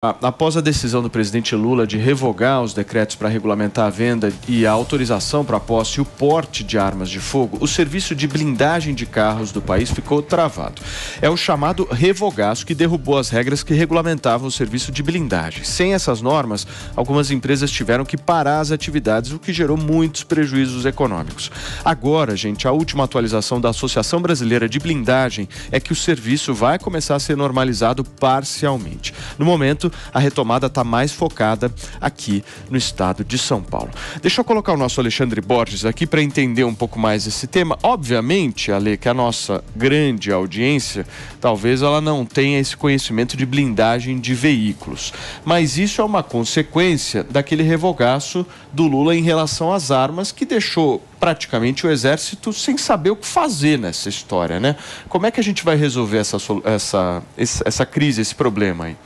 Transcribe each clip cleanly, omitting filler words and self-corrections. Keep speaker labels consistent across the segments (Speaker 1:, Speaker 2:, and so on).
Speaker 1: Após a decisão do presidente Lula de revogar os decretos para regulamentar a venda e a autorização para a posse e o porte de armas de fogo, o serviço de blindagem de carros do país ficou travado. É o chamado revogaço que derrubou as regras que regulamentavam o serviço de blindagem. Sem essas normas, algumas empresas tiveram que parar as atividades, o que gerou muitos prejuízos econômicos. Agora, gente, a última atualização da Associação Brasileira de Blindagem é que o serviço vai começar a ser normalizado parcialmente. No momento, a retomada está mais focada aqui no estado de São Paulo. Deixa eu colocar o nosso Alexandre Borges aqui para entender um pouco mais esse tema. Obviamente, Ale, que a nossa grande audiência, talvez ela não tenha esse conhecimento de blindagem de veículos. Mas isso é uma consequência daquele revogaço do Lula em relação às armas, que deixou praticamente o Exército sem saber o que fazer nessa história, né? Como é que a gente vai resolver essa crise, esse problema aí?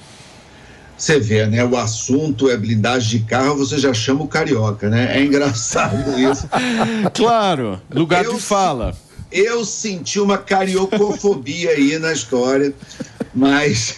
Speaker 2: Você vê, né? O assunto é blindagem de carro, você já chama o carioca, né? É engraçado isso.
Speaker 1: Claro, lugar de fala.
Speaker 2: Eu senti uma cariocofobia aí na história, mas...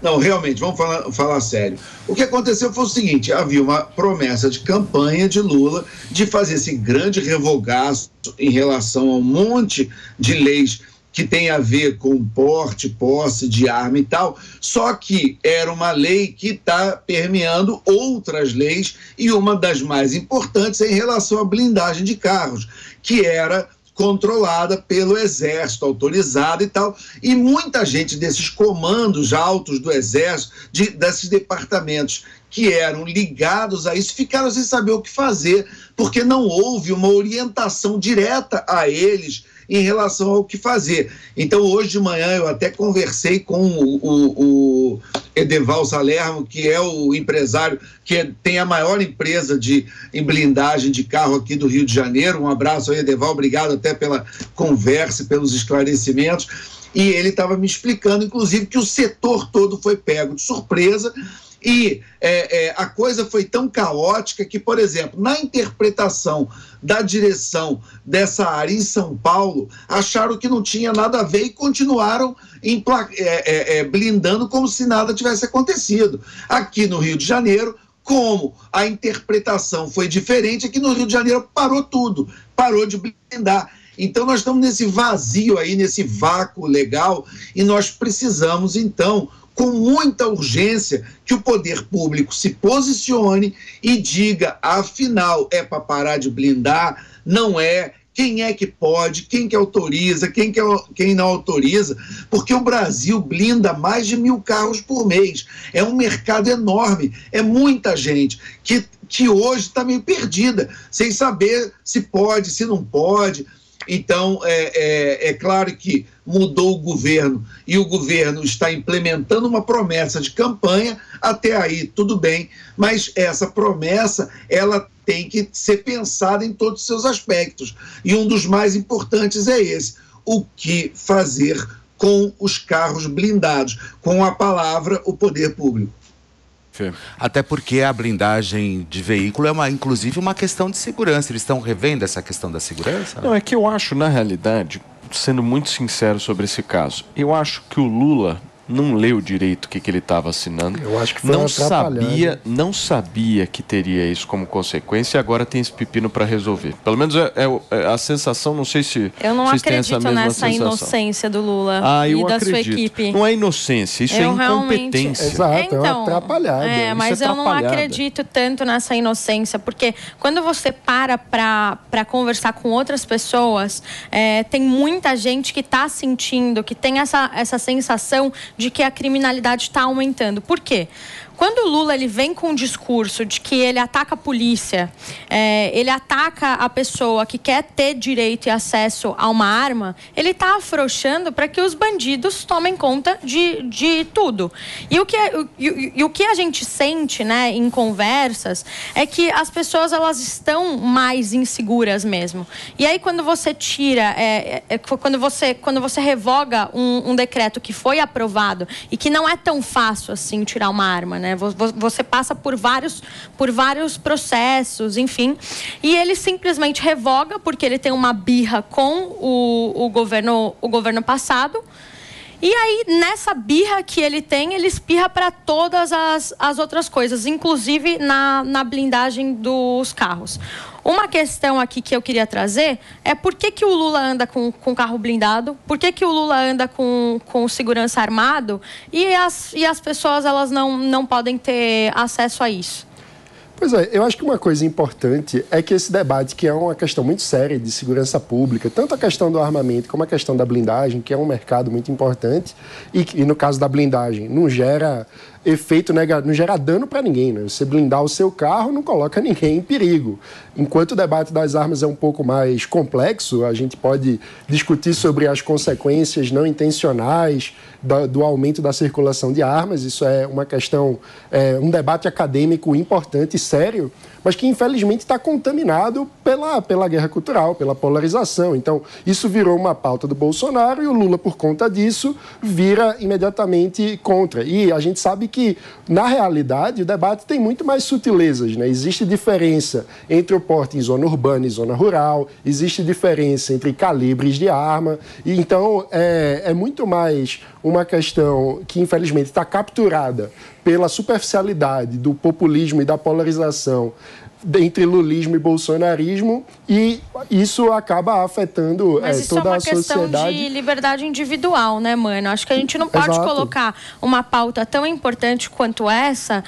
Speaker 2: Não, realmente, vamos falar sério. O que aconteceu foi o seguinte: havia uma promessa de campanha de Lula de fazer esse grande revogaço em relação a um monte de leis que tem a ver com porte, posse de arma e tal, só que era uma lei que está permeando outras leis, e uma das mais importantes é em relação à blindagem de carros, que era controlada pelo Exército, autorizada e tal, e muita gente desses comandos altos do Exército, desses departamentos que eram ligados a isso, ficaram sem saber o que fazer, porque não houve uma orientação direta a eles em relação ao que fazer. Então, hoje de manhã, eu até conversei com o Edeval Salermo, que é o empresário que tem a maior empresa em blindagem de carro aqui do Rio de Janeiro. Um abraço aí, Edeval, obrigado até pela conversa, pelos esclarecimentos. E ele estava me explicando, inclusive, que o setor todo foi pego de surpresa. E a coisa foi tão caótica que, por exemplo, na interpretação da direção dessa área em São Paulo, acharam que não tinha nada a ver e continuaram blindando como se nada tivesse acontecido. Aqui no Rio de Janeiro, como a interpretação foi diferente, aqui no Rio de Janeiro parou tudo, parou de blindar. Então, nós estamos nesse vazio aí, nesse vácuo legal, e nós precisamos, então, com muita urgência, que o poder público se posicione e diga, afinal, é para parar de blindar, não é, quem é que pode, quem que autoriza, quem não autoriza, porque o Brasil blinda mais de 1.000 carros por mês. É um mercado enorme, é muita gente que hoje está meio perdida, sem saber se pode, se não pode. Então, é claro que mudou o governo e o governo está implementando uma promessa de campanha, até aí tudo bem, mas essa promessa, ela tem que ser pensada em todos os seus aspectos. E um dos mais importantes é esse: o que fazer com os carros blindados, com a palavra, o poder público.
Speaker 3: Até porque a blindagem de veículo é inclusive uma questão de segurança. Eles estão revendo essa questão da segurança?
Speaker 1: Não, é que eu acho, na realidade, sendo muito sincero sobre esse caso, eu acho que o Lula não leu direito o que ele estava assinando.
Speaker 4: Eu acho que foi
Speaker 1: não sabia que teria isso como consequência, e agora tem esse pepino para resolver. Pelo menos é a sensação, não sei se
Speaker 5: eu não
Speaker 1: vocês têm essa
Speaker 5: acredito
Speaker 1: mesma
Speaker 5: nessa
Speaker 1: sensação.
Speaker 5: Inocência do Lula
Speaker 1: eu
Speaker 5: e da
Speaker 1: acredito.
Speaker 5: sua equipe.
Speaker 1: Não é inocência, isso é incompetência.
Speaker 4: Exato, é uma atrapalhada.
Speaker 5: Mas eu não acredito tanto nessa inocência, porque quando você para conversar com outras pessoas, tem muita gente que está sentindo, que tem essa sensação de que a criminalidade está aumentando. Por quê? Quando o Lula ele vem com um discurso de que ele ataca a polícia, ele ataca a pessoa que quer ter direito e acesso a uma arma, ele está afrouxando para que os bandidos tomem conta de tudo. E o que a gente sente, né, em conversas é que as pessoas elas estão mais inseguras mesmo. E aí quando você tira, quando você revoga um decreto que foi aprovado e que não é tão fácil assim tirar uma arma, né? Você passa por vários processos, enfim, e ele simplesmente revoga porque ele tem uma birra com o governo passado. E aí, nessa birra que ele tem, ele espirra para todas as outras coisas, inclusive na blindagem dos carros. Uma questão aqui que eu queria trazer é por que o Lula anda com carro blindado, por que o Lula anda com segurança armado e as pessoas elas não podem ter acesso a isso.
Speaker 4: Pois é, eu acho que uma coisa importante é que esse debate, que é uma questão muito séria de segurança pública, tanto a questão do armamento como a questão da blindagem, que é um mercado muito importante, e no caso da blindagem, não gera efeito negativo, não gera dano para ninguém, né? Você blindar o seu carro não coloca ninguém em perigo. Enquanto o debate das armas é um pouco mais complexo, a gente pode discutir sobre as consequências não intencionais do aumento da circulação de armas. Isso é uma questão, um debate acadêmico importante e sério, mas que infelizmente está contaminado pela guerra cultural, pela polarização. Então, isso virou uma pauta do Bolsonaro e o Lula, por conta disso, vira imediatamente contra. E a gente sabe que, na realidade, o debate tem muito mais sutilezas, né? Existe diferença entre o porte em zona urbana e zona rural, existe diferença entre calibres de arma, e então é muito mais uma questão que, infelizmente, está capturada pela superficialidade do populismo e da polarização entre lulismo e bolsonarismo, e isso acaba afetando toda a sociedade. Mas isso é uma questão
Speaker 5: de liberdade individual, né, mano? Acho que a gente não pode colocar uma pauta tão importante quanto essa,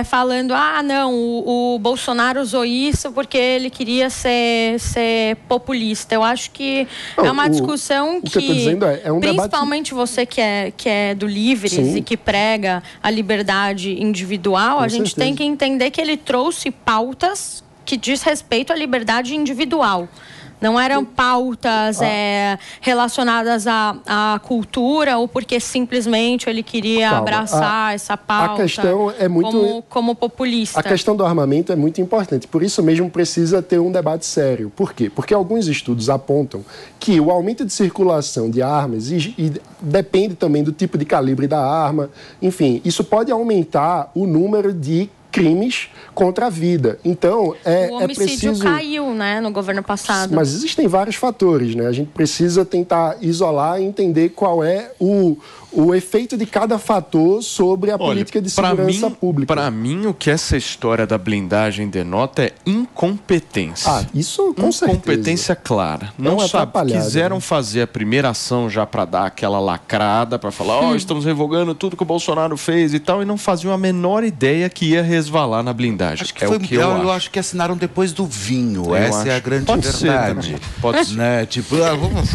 Speaker 5: falando, não, o Bolsonaro usou isso porque ele queria ser populista. Eu acho que é uma discussão que eu tô dizendo principalmente debate... você que é do Livres Sim. e que prega a liberdade individual, Com a gente certeza. Tem que entender que ele trouxe pautas que diz respeito à liberdade individual. Não eram pautas relacionadas à cultura ou porque simplesmente ele queria abraçar essa pauta
Speaker 4: a questão é muito,
Speaker 5: como populista.
Speaker 4: A questão do armamento é muito importante. Por isso mesmo precisa ter um debate sério. Por quê? Porque alguns estudos apontam que o aumento de circulação de armas e depende também do tipo de calibre da arma. Enfim, isso pode aumentar o número de crimes contra a vida. Então,
Speaker 5: o homicídio caiu, né, no governo passado.
Speaker 4: Mas existem vários fatores, né? A gente precisa tentar isolar e entender qual é o efeito de cada fator sobre a política de segurança pública.
Speaker 1: Para mim, o que essa história da blindagem denota é incompetência.
Speaker 4: Isso com certeza.
Speaker 1: Incompetência clara. Não quiseram fazer a primeira ação já para dar aquela lacrada, para falar, estamos revogando tudo que o Bolsonaro fez e tal, e não faziam a menor ideia que ia resvalar na blindagem.
Speaker 3: Acho que eu acho que assinaram depois do vinho. Essa é a grande verdade.
Speaker 1: Pode ser.
Speaker 3: Né? Tipo, vamos